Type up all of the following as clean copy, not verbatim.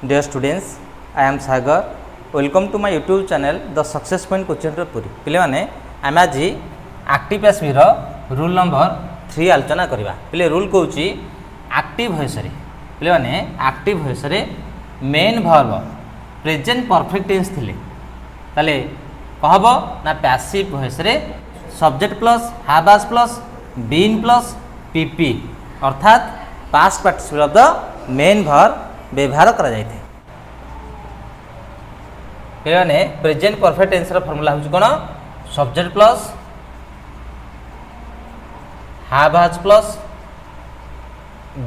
Dear students, I am Sagar. Welcome to my YouTube channel, The Success Point Coaching Center Puri. पिले माने आम आज active passive रो rule number 3 आलोचना करबा. पिले रूल कहूची एक्टिव वॉइस रे पिले माने एक्टिव वॉइस रे main verb present perfect tense थिले ताले कहबो ना पैसिव वॉइस रे subject plus have has plus been plus PP अर्थात past participle of the main verb व्यवहार करा जाय थे. पिले प्रेजेंट परफेक्ट टेंस रो फार्मूला होची कोन subject plus have has plus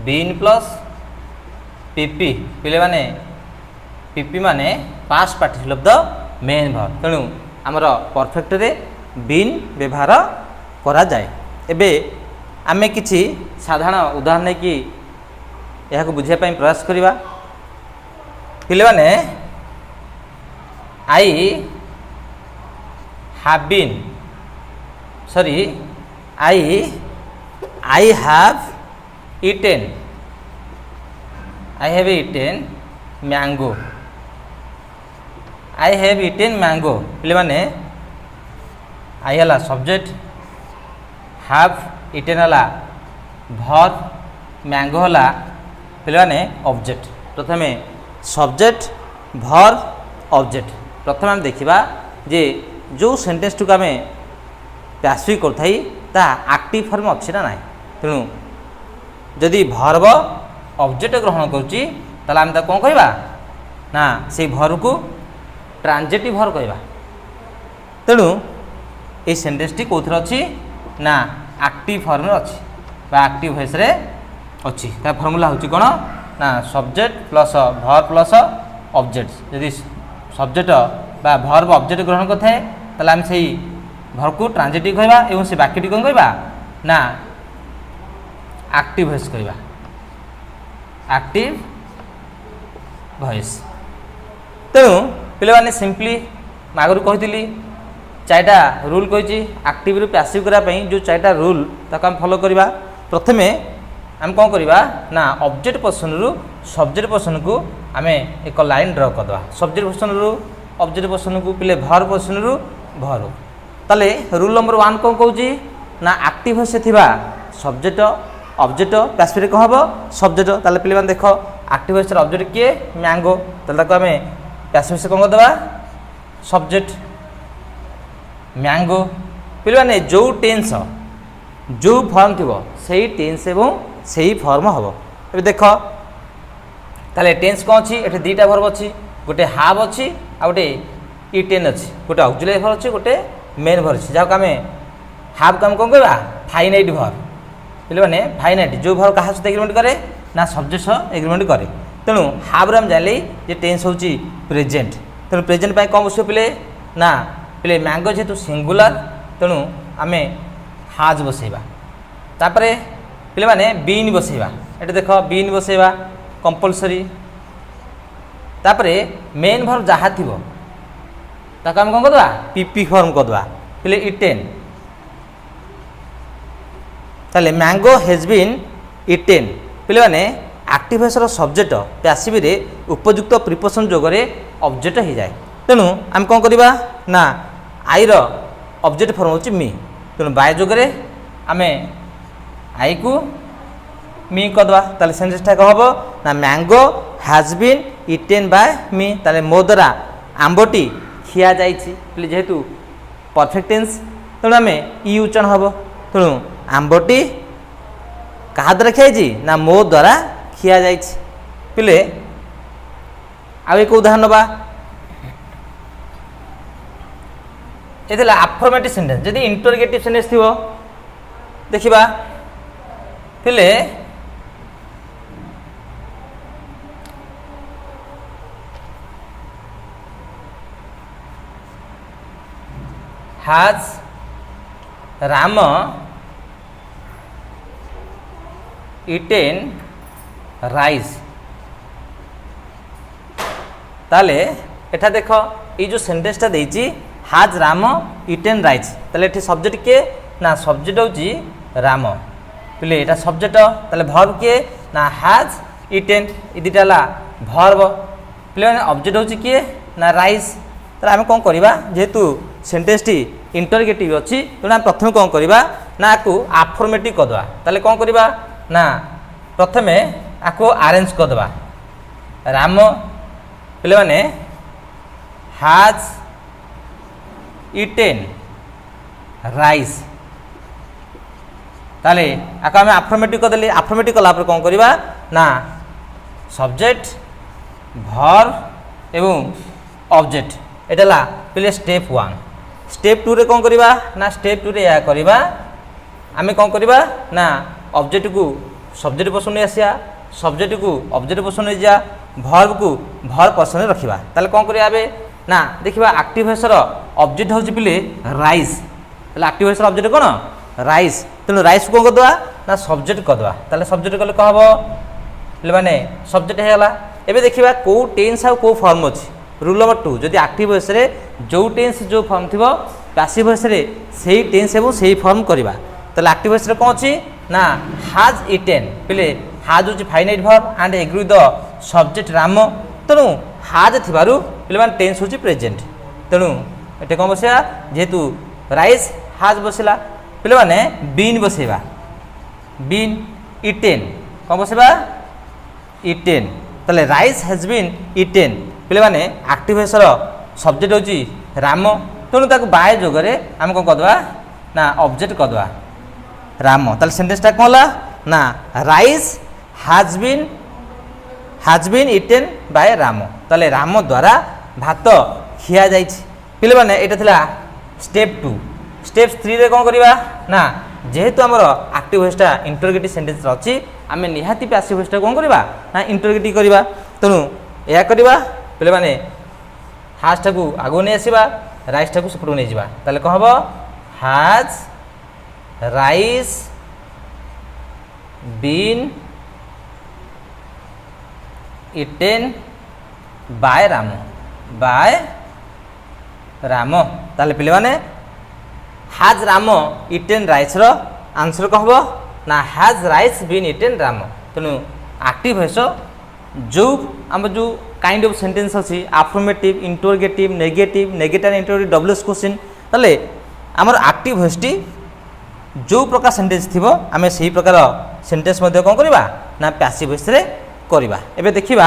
been plus PP. पिले माने पीपी माने past participle of the main verb तेणु आमर परफेक्ट रे बीन व्यवहार करा जाय. एबे आमे किछि साधारण उदाहरण नै कि यह को बुझिया पई प्रयास करिबा. पिले माने I have been sorry I have eaten mango. I have eaten mango पिले माने आई हला सब्जेक्ट हैव ईटेन हला वर्ब मैंगो हला पिले माने ऑब्जेक्ट. प्रथमे सब्जेक्ट वर्ब ऑब्जेक्ट प्रथम आम देखा जे जो सेंटेंस टू आम पैसिव करथाई ता एक्टिव फॉर्म अच्छी ना ना. तेणु जदि वर्ब ऑब्जेक्ट ग्रहण करुच्ची ताला आम कौन कहवा ना से वर्ब को ट्रांजिटिव वर्ब कहवा. तेणु ये सेंटेंस टी कौन अच्छी ना एक्टिव फॉर्म अच्छी बा एक्टिव वॉइस रे अच्छी. ता फॉर्मूला होची कोन ना subject plus verb plus object. यदि सब्जेक्ट बा वर्ब ऑब्जेक्ट ग्रहण करथाए ताले हम सेही वर्ब को ट्रांजिटिव कहवा एवं से वाक्यटी कोन कहवा ना एक्टिव वॉइस कहवा एक्टिव वॉइस. तेणु पिले माने सिंपली आगु कही चारिटा रूल कही एक्टिव रु पैसिव करा पई जो चारिटा रूल ताको हम फॉलो करबा. प्रथमे हम कौन करवा ना ऑब्जेक्ट पर्सन रु सब्जेक्ट पर्सन को आम एक लाइन ड्र करदे. सब्जेक्ट पर्सन रु ऑब्जेक्ट पर्सन को पिले वर्ब पर्सन रु वर्ब. ताले रूल नंबर 1 कौन कहूँ ना एक्टिव वॉइस थिबा सब्जेक्ट ऑब्जेक्ट पैसिव कौन हम सब्जेक्ट. ताले पिले माने देख एक्टिव वॉइस ऑब्जेक्ट किए मैंगो ताले ताको आम पैसिव वॉइस कौन करदे सब्जेक्ट मैंगो. पिले माने जो टेंस जो फॉर्म थी सही टेंस एवं सही फॉर्म हम. ए देख ताले टेंस कौन अच्छी ये दुईटा वर्ब अच्छी गोटे हाव अच्छी आ गोटे ईटेन अच्छी गोटे ऑक्सिलियरी वर्ब अच्छी गोटे मेन वर्ब अच्छी जहाँ आम हाव को आम कौन कहवा फाइनाइट वर्ब. पिले माने फाइनाइट जो वर्ब क्या सहित एग्रीमेंट करे ना सब्जेक्ट सह एग्रीमेंट करे. तेणु हाव आम जानी जे टेंस हूँ प्रेजेंट. तेणु प्रेजेंट कौन बस पिले ना पिले मैंगो जेहेतु सिंगुलर तेणु आम हाज बसैबा. तापरे पिले माने बीन बसैबा. ये देख बीन बसैबा कंपलसरी. तापरे मेन वर्ब जहाँ थी ताको आम कौन करदे पीपी फॉर्म करदे पिले इटेन. ताले मैंगो हेज बीन इटेन पिले माने एक्टिव वॉइस सब्जेक्ट पैसिव रे उपयुक्त प्रिपोजिशन जोगरे ऑब्जेक्ट हो जाए. तेणु आम कौन करवा ना आई रो ऑब्जेक्ट फॉर्म होची मी. तेणु बाय जोगरे आम आई को मी करदे. ताले सेंटेंसटा कौन हम ना mango has been eaten by me. ताले मो द्वारा आंबटी खिया जाइछि जेहेतु परफेक्ट टेंस तेणु आम ई उच्चारण हम. तेणु आंबटी क्या द्वारा खियाई ना मो द्वारा खिया जाइछि. पिले आ एक उदाहरण नवा ये आफर्मेटिव सेंटेंस. जदि इंटरोगेटिव सेंटेंस थी देखा पिले हैज राम ईटेन राइस. ताले एठा देख ये जो सेंटेंसटा देइची हैज राम ईटेन राइस ताले एठी सब्जेक्ट के ना सब्जेक्ट होची राम. पिले एटा सब्जेक्ट ताले वर्ब के ना हैज इटेन ये दुटा भर्व पे ऑब्जेक्ट हूँ किए ना राइस ताले आम कौन करवा जेहेतु सेंटेंस टी इंटरगेटिव अच्छी तेना प्रथम कौन करवा ना आपको आफर्मेटिव करदे ताले कौन करवा ना प्रथमे आपको आरेंज करदे राम पे हाज इटेन राइस ताले आको आम आफर्मेटिव करदे आफर्मेटिव कला कौन करवा ना सब्जेक्ट भर एवं ऑब्जेक्ट एटा पे स्टेप 1 स्टेप 2 रे कौन करवा ना स्टेप 2 रे या करवा आमे कौन करवा ना ऑब्जेक्ट को सब्जेक्ट पोजिशन में आसिया सब्जेक्ट को ऑब्जेक्ट पोजिशन में जा भर्ब को भर्ब पोजिशन में रखिबा ताले कौन करया बे ना देखिबा एक्टिव वॉइस रो ऑब्जेक्ट होची पिले राइस ताले एक्टिव वॉइस रो ऑब्जेक्ट कोन राइस तेणु राइस को करदवा ना सब्जेक्ट करदवा ताले सब्जेक्ट कले कह हबो ले माने सब्जेक्ट हेला एबे देखिबा को टेंस आ को फॉर्म अछि रूल नंबर 2 जदि एक्टिव वॉइस रे जो टेंस जो फॉर्म थिबो पैसिव वॉइस रे सेही टेंस एवं सेही फॉर्म करबा ताले एक्टिव वॉइस रे कोन अछि ना हाज इटेन पिले हाज होची finite verb and agree the subject Ram तेणु हाज थिबारु पिले मान टेंस होची प्रेजेंट तेणु एटे कोन बसिया जेहेतु राइस हाज बसिला पिले माने बीन बसेबा बीन इटेन कोन बसेबा इटेन ताले राइस हैज बीन इटेन पिले माने एक्टिव वॉइस रो सब्जेक्ट होची राम तेणु ताको बाय जोगरे हम कोन करदवा ना ऑब्जेक्ट करदवा राम ताले सेंटेंस टा कोला ना rice has been eaten by Ram ताले राम द्वारा भात खिया जाइछि पिले माने एटा थिला स्टेप 2 स्टेप 3 रे कोन करबा ना जेहेतु हमर एक्टिव वॉइस टा इंटरोगेटिव सेंटेंस अछि आमे निहाती पैसिव वॉइस टा कोन करबा ना इंटरोगेटिव करबा तेणु या करबा पिले माने हाज टा को आगो नै आसीबा राइस टा को सपोर्ट नै जिबा ताले कहबो has rice been eaten by Ram ताले पिले माने हाज राम इटेन राइस रो आंसर कहबो ना हाज राइस बीन इटेन राम तेणु एक्टिव वॉइस जो हम जो काइंड ऑफ सेंटेंस अछि affirmative interrogative negative negative interrogative WS question ताले हमर एक्टिव वॉइस टी जो प्रकार सेंटेंस थिबो आमे सही प्रकार सेंटेंस मध्ये कोन करबा ना पैसिव वॉइस रे करबा एबे देखिबा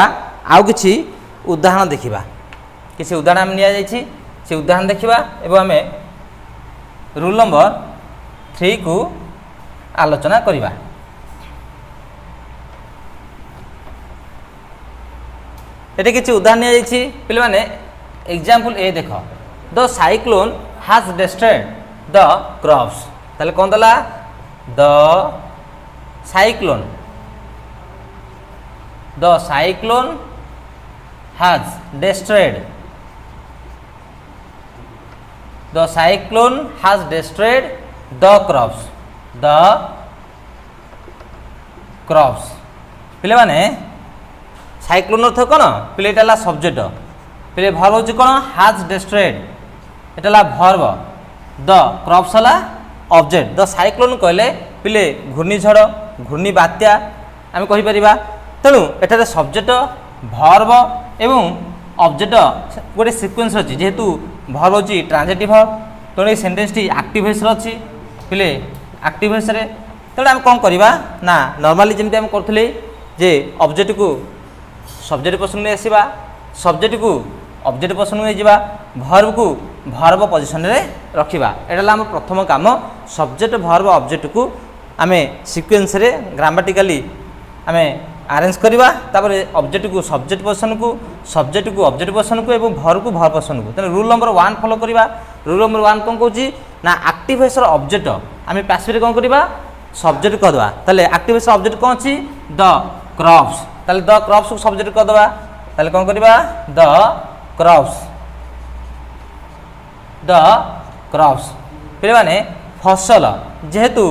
आउ किछि उदाहरण देखिबा किछि उदाहरण हम निया जायछि से उदाहरण देखिबा एबे आमे रूल नंबर 3 को आलोचना करबा एटे किछि उदाहरण निया जायछि पिले माने एग्जांपल ए देखो the cyclone has destroyed the crops ताले कोन दला the cyclone has destroyed the crops पिले माने साइक्लोन अर्थ कोन पिले एटाला सब्जेक्ट पिले भर्ब होची कोन हैज डिस्ट्रॉयड एटाला भर्ब द क्रॉप्स हला ऑब्जेक्ट द साइक्लोन कहले पिले घूर्णिझड़ घूर्णि बात्या आम कहि परिबा तेणु एटारे सब्जेक्ट भर्ब एवं ऑब्जेक्ट गोटे सीक्वेंस अछि जेहेतु भर्ब होची ट्रांजिटिव भर्ब तेणु ए सेंटेंस टी एक्टिव वॉइस रो अछि पिले एक्टिव वॉइस रे तेणु आम कोन करबा ना नॉर्मली जेमति हम करथले जे ऑब्जेक्ट को सब्जेक्ट पोजिशन में आसीबा सब्जेक्ट को ऑब्जेक्ट पोजिशन में जिबा भर्ब को भर्ब पोजिशन रे रखिबा एटाला हम प्रथम काम सब्जेक्ट भर्ब ऑब्जेक्ट को आमे सीक्वेंस रे ग्रामेटिकली आमे अरेंज करबा तापरे ऑब्जेक्ट को सब्जेक्ट पोजिशन को ऑब्जेक्ट पोजिशन को एवं भर्ब को भर्ब पोजिशन को तेन रूल नंबर 1 फॉलो करबा रूल नंबर 1 कोन कहूची ना एक्टिव वॉइस रो ऑब्जेक्ट आमे पैसिव रे कोन करबा सब्जेक्ट करदवा ताले एक्टिव वॉइस ऑब्जेक्ट कोन अछि द क्रॉप्स ताले द क्रॉप्स को सब्जेक्ट करदवा ताले कोन करबा द क्रॉप्स पे माने फसल जेहेतु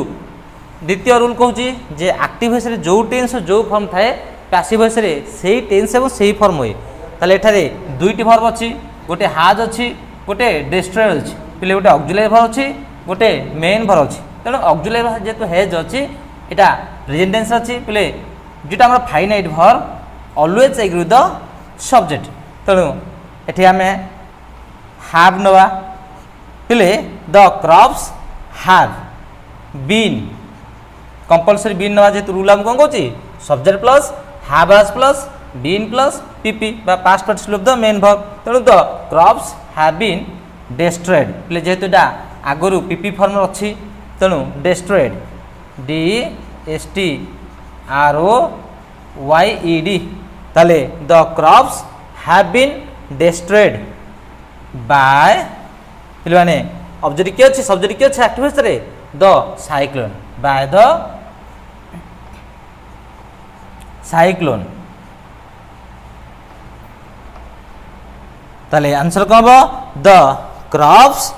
द्वितीय रूल कहूँ जे एक्टिव वॉइस रे जो टेंस जो फॉर्म थाए पैसिव वॉइस रे सेही टेंस एवं सेही फॉर्म हुए ताले एठारे दुईटी भर्ब अछि गोटे हाज अछि गोटे डिस्ट्रॉय अछि पिले गोटे ऑक्सिलरी भर्ब अछि गोटे मेन भर्ब अछि तेणु ऑक्सिलरी भर्ब जेतु हेज अछि एटा प्रेजेंट टेंस अछि पिले जेटा हमर finite verb always agree with the subject तेणु एठी आमे हैव नवा पिले the crops have been compulsory been नवा जेतु रूल हम कोन कहूची subject plus have has plus been plus PP बा past participle of the main verb तेणु the crops have been destroyed पिले जेतु डा आगरु पीपी फॉर्म अछि तेणु destroyed D S T R O Y E D ताले the crops have been destroyed by पिले माने ऑब्जेक्ट के अछि सब्जेक्ट के अछि एक्टिव वॉइस रे the cyclone by the cyclone ताले आंसर कौन हो the crops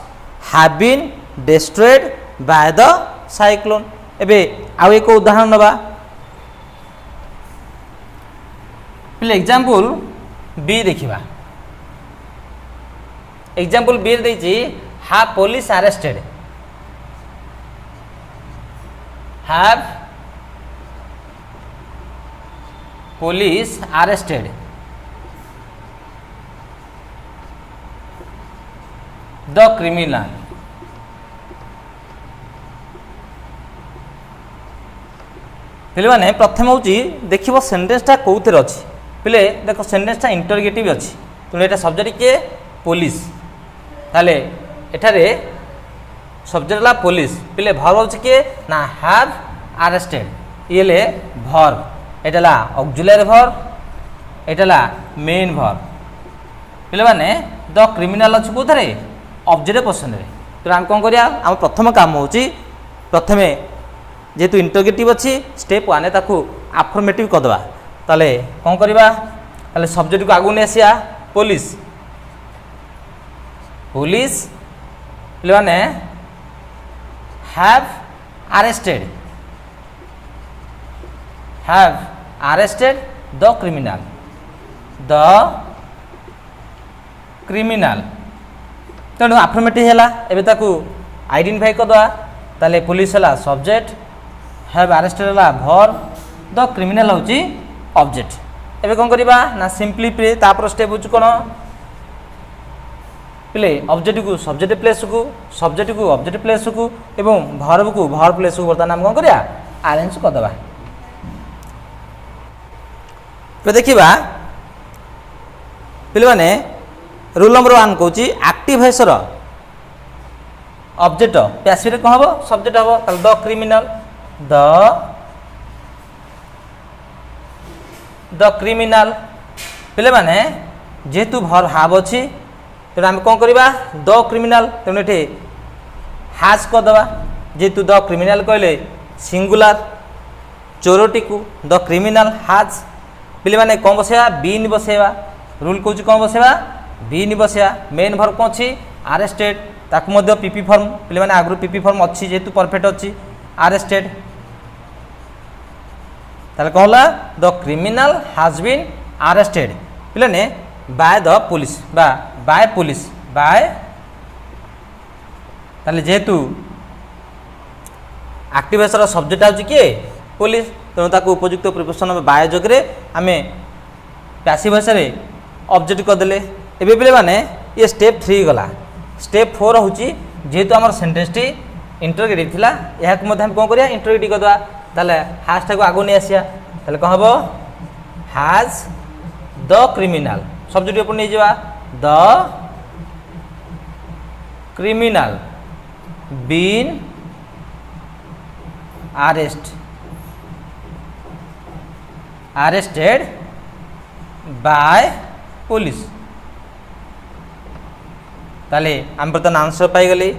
have been destroyed by the cyclone एबे आउ एक उदाहरण नबा पिले एग्जांपल बी देखिबा एग्जांपल बी देछि have police arrested have police arrested the criminal पिले माने प्रथम हूँ देखिए सेंटेंसटा कौन अच्छी पिले देख सेंटेंसटा इंटरगेटिव अच्छी तेणु यहाँ सब्जेक्ट किए पुलिस ताले एठारे सब्जेक्ट ला पुलिस पिले भर्ब अच्छे किए ना हैव अरेस्टेड ये भर्ब एटा ऑक्सिलरी भर्ब एटा मेन भर्ब पिले माने द क्रिमिनल अच्छी कौन ऑब्जेक्ट पर्सन रे तो आम कौन करिया आम प्रथम काम हूँ प्रथमे जेहेतु इंटरगेटिव अच्छी स्टेप वन ताकू आफर्मेटिव करदे ताले कौन करवा ताले सब्जेक्ट को आगू नहीं आसिया पुलिस पुलिस माने हैव अरेस्टेड द क्रिमिनल तेणु आफर्मेटिव है एबे ताकू आइडेंटिफाई करदे ताले पुलिस है सब्जेक्ट हैव अरेस्टेड है भर्ब द क्रिमिनल होची ऑब्जेक्ट एबे कौन करवा ना सिंपली पे तापर स्टेप होची कोन पिले ऑब्जेक्ट को सब्जेक्ट प्लेस को ऑब्जेक्ट प्लेस को एवं भर्ब को भर्ब प्लेस को बर्तमान हम कौन करिया अरेंज कर दबा तो देखिबा पिले माने रूल नंबर 1 कहूची एक्टिव वॉइस रो ऑब्जेक्ट पैसिव रे कोन हबो सब्जेक्ट हबो ताल द क्रिमिनल द क्रिमिनल पिले माने जेतु भर्ब हाव अछि तेणु आम कौन करवा द क्रिमिनल तेणु ये हाज करदे जेहेतु द क्रिमिनल कहले सिंगुलर चोरटी को द क्रिमिनल हाज पिले माने कौन बसेवा बीन बसेवा रूल कौच कौन बसेवा बीन बसेवा मेन भर्ब कौन अच्छी अरेस्टेड ताकू मध्य पीपी फॉर्म पिले माने आगु पीपी फॉर्म अच्छी जेहेतु परफेक्ट अच्छी अरेस्टेड ताले कौन होला the criminal has been arrested पिले ने बाय द पुलिस बा बाय पुलिस बाय ताले जेहेतु एक्टिव वॉइस रो सब्जेक्ट आउची किए पुलिस तेणु ताकू उपयुक्त प्रिपोजिशन बाय जगरे आमे पैसिव वॉइस रे ऑब्जेक्ट कर देले एबे पिले माने ये स्टेप 3 गला स्टेप 4 होची जेहेतु हमर सेंटेंस टी इंटरगेटिव थिला एहा को मध्य हम कोन करिया इंटरगेटिव करदवा ताले हाज टाको आगो नै आसिया ताले कोन हबो हाज द क्रिमिनल सब्जेक्ट अपन नहीं जावा the criminal been arrested by police ताले हम बर्तमान आंसर पाई गली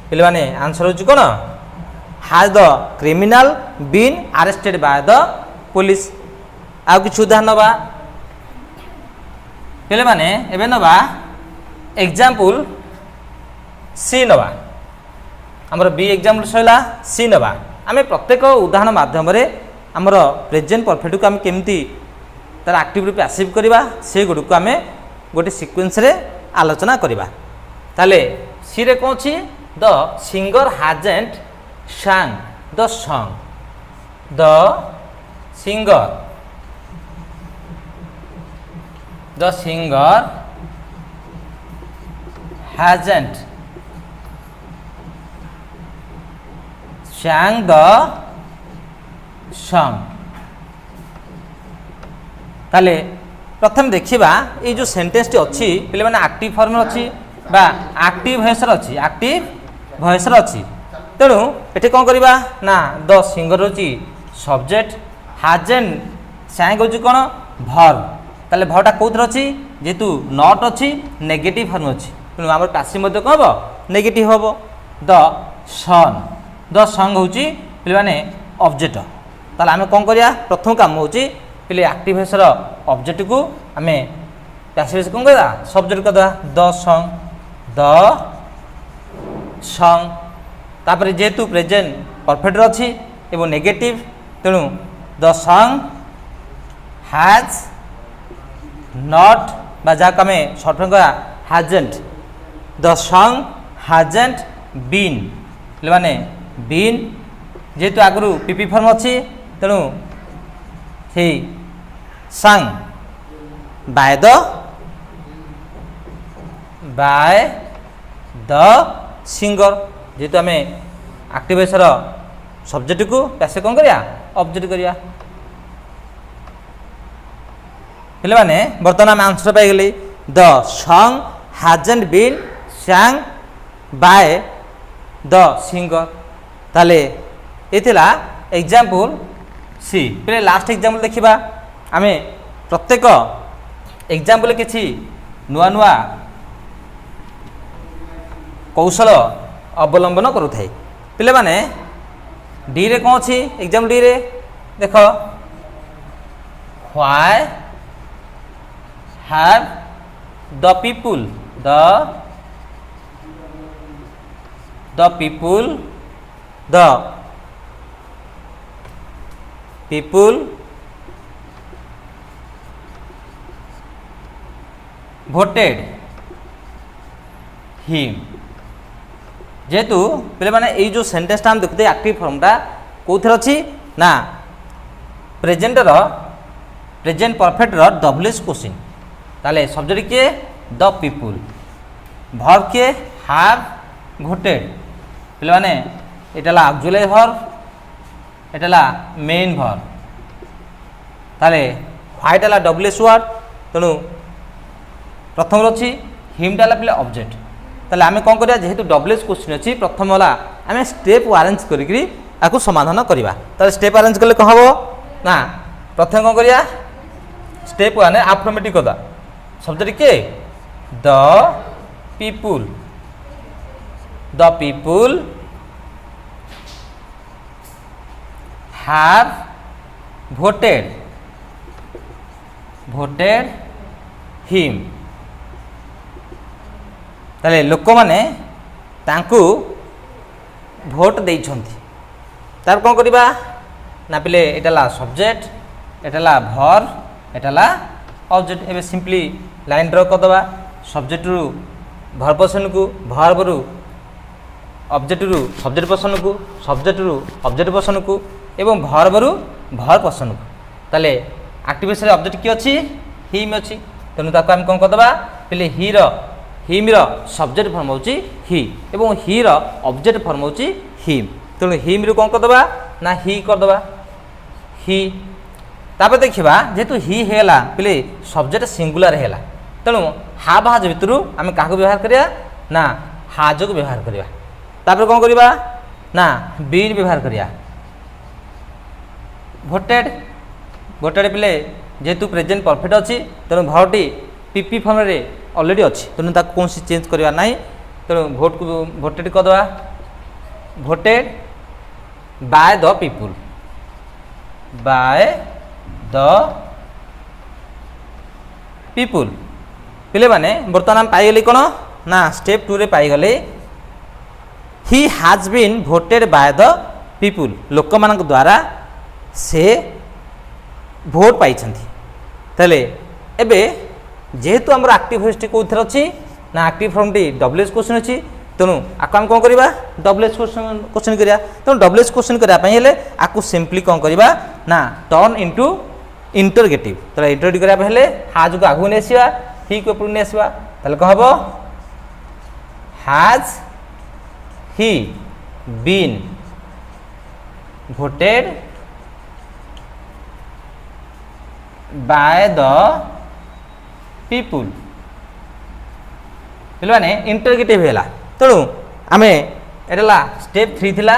पिले माने आंसर होची कोन has the criminal been arrested by the police आ कि उदाहरण नबा पिले माने एबे नबा एग्जांपल सी नबा हमर बी एग्जांपल सैला सी नबा आमे प्रत्येक उदाहरण माध्यम रे हमर प्रेजेंट परफेक्ट को हम केमती तार एक्टिव रूप पैसिव करबा से गुड को आमे गोटे सीक्वेंस रे आलोचना करबा ताले सी रे कोन छी the singer hasn't sang the song the singer the singer hasn't sang the song। ताले प्रथम देखिबा ये जो सेंटेंस टी अच्छी पे मैंने एक्टिव फॉर्म अच्छी बा एक्टिव वॉइस अच्छी एक्टिव वॉइस अच्छी तेणु ये कौन करवा ना द सिंगर होची सब्जेक्ट hasn't sang होची कौन वर्ब ताले वर्बटा कोथर अच्छी जेतु नॉट अच्छी नेगेटिव फॉर्म अच्छी तेणु आम पैसिव मध्य कौन हम नेगेटिव हम द सन द सॉन्ग हूँ पे मैंने ऑब्जेक्ट ताले आम कौन करिया प्रथम काम हूँ पे एक्टिव वॉइस ऑब्जेक्ट को आम पैसिव कौन करवा सब्जेक्ट करदे द सॉन्ग तापर जेहेतु प्रेजेंट परफेक्ट अच्छी एवं नेगेटिव तेणु द सॉन्ग हैज नॉट जहाँ आम सर्ट फॉर्म करवा hasn't the song hasn't been माने बीन जेहेतु आगु पीपी फॉर्म अच्छी तेणु he sang by the singer जेहेतु आम एक्टिव वॉइस सब्जेक्ट को पैसे कौन करिया ऑब्जेक्ट करिया पे मैंने बर्तमान आम आंसर पाइगली the song hasn't been sang by the singer ताले एथिला एग्जांपल सी पे लास्ट एग्जांपल देखिबा आमे प्रत्येक एग्जांपल किछि नुआ नुआ कौशल अवलंबन करू थाई पिले माने डी रे कोन अछि एग्जांपल डी रे देखो why have the people the people voted him जेहेतु पे मैंने ये जो सेंटेंसटा हम देखते एक्टिव फॉर्मटा कौन अच्छी ना प्रेजेंट परफेक्ट डब्ल्यूएस क्वेश्चन ताले सब्जेक्ट किए द पीपुल वर्ब किए हैव voted पे मैंने एटाला ऑक्सिलरी वर्ब एटाला मेन वर्ब ताले व्हाइट आला डब्ल्यूएस वर्ड तेणु प्रथम अच्छी हिमटा पे ऑब्जेक्ट ताले आमे कौन करिया जेहेतु डब्ल्यूएस क्वेश्चन अच्छी प्रथम वाला आमे स्टेप अरेंज करिकरी आकु समाधान करवा ताले स्टेप अरेंज कले कौन हम ना प्रथम कौन करिया स्टेप वन अफर्मेटिव कदा सब्जेक्ट के the people have voted him ताले लोक माने तांकु भोट देइछंती तार कोन करबा ना पिले एटाला सब्जेक्ट एटाला वर्ब एटाला ऑब्जेक्ट एबे सिंपली लाइन ड्रा कर दबा सब्जेक्ट रु वर्ब पर्सन को वर्ब रु ऑब्जेक्ट रु सब्जेक्ट पर्सन को सब्जेक्ट रु ऑब्जेक्ट पर्सन को एवं वर्ब रु वर्ब पर्सन को ताले एक्टिव वॉइस ऑब्जेक्ट की अछि हिम अछि तेनु ताको हम कोन कर दबा पिले हिम रो सब्जेक्ट फॉर्म होची ही एवं ही रो ऑब्जेक्ट फॉर्म होची हिम तेनु हिम रु कोन कर दबा ना ही कर दबा ही तापर देखिबा जेतु ही हेला पिले सब्जेक्ट सिंगुलर हेला तेणु हाव हाज भितरु आम क्या व्यवहार करिया ना हाज को व्यवहार करिया तापर कौन करिया ना बीन व्यवहार करिया भोटेड पिले जेहेतु प्रेजेंट परफेक्ट अच्छी तेणु भर्बटी पीपी फॉर्म रे ऑलरेडी अच्छी तेणु ताको कौन चेंज करवा ना तेणु भोट को भोटेड करदे भोटेड बाय द पीपुल पिले माने बर्तमान हम पाइगले कौन ना स्टेप 2 रे पाइगले he has been voted by the people लोक मान द्वारा से भोट पाई ताले एबे जेहेतु आम एक्टिव वॉइस कौन अच्छी ना active form T WS question अच्छी तेणु आपको आम कौन करवा डब्ल्यूएस क्वेश्चन करा तेणु डब्ल्यूएस क्वेश्चन करने आपको सिंपली कौन करवा ना टर्न इनटू इंटरगेटिव तो इंटरगेटिव करा हेले हाज को आगु नहीं आसवा ही को ऊपर नहीं आसवा ताले कह हबो has he been voted by the people माने इंटरगेटिव हैला तेणु आमे एला स्टेप 3 थिला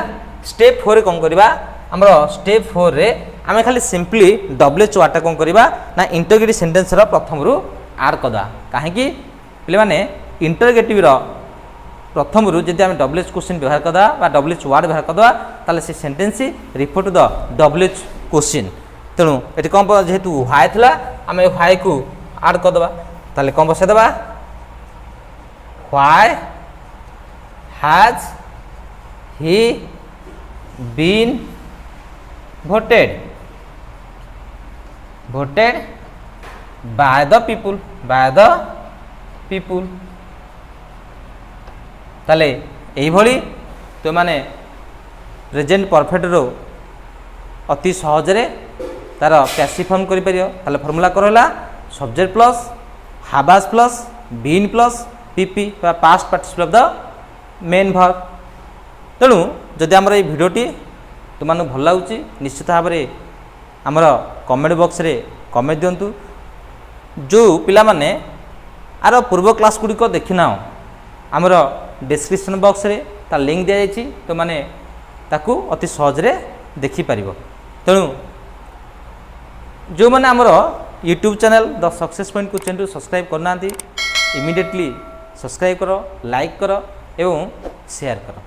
स्टेप 4 रे कोन करबा हमरो स्टेप 4 रे आमे खाली सिंपली डब्ल्यूएच वाटा कोन करबा ना इंटरगेटिव सेंटेंस रो प्रथम रु ऐड करदा काहे कि पिले माने इंटरगेटिव रो प्रथम रु जदि आमे डब्ल्यूएच क्वेश्चन व्यवहार करदा बा डब्ल्यूएच वर्ड व्यवहार करदा ताले से sentence refer to the WH question तेणु एटी कोन जेहेतु व्हाई थिला आमे व्हाई को ऐड करदबा ताले कोन बसे दबा Why has he been voted by the people ताले एही भली तो माने प्रेजेंट परफेक्ट रो अति सहज रे तार पैसिव फॉर्म करि परियो ताले फार्मूला करला subject plus have plus been plus PP past participle of the main verb तेणु जदि आमर ये भिडियोटी तुम भल लगुच निश्चित भाव में आमर कमेंट बॉक्स रे कमेंट दिंतु जो पिला माने आर पूर्व क्लास गुड़िक देखिना आमर डिस्क्रिप्शन बॉक्स रे ता लिंक दिया जायछि तो माने ताकू अति सहज रे देखि परिबो तेणु जो माने आमर YouTube channel the success point को चैनल सब्सक्राइब करना इमिडिएटली सब्सक्राइब करो लाइक करो एवं शेयर करो।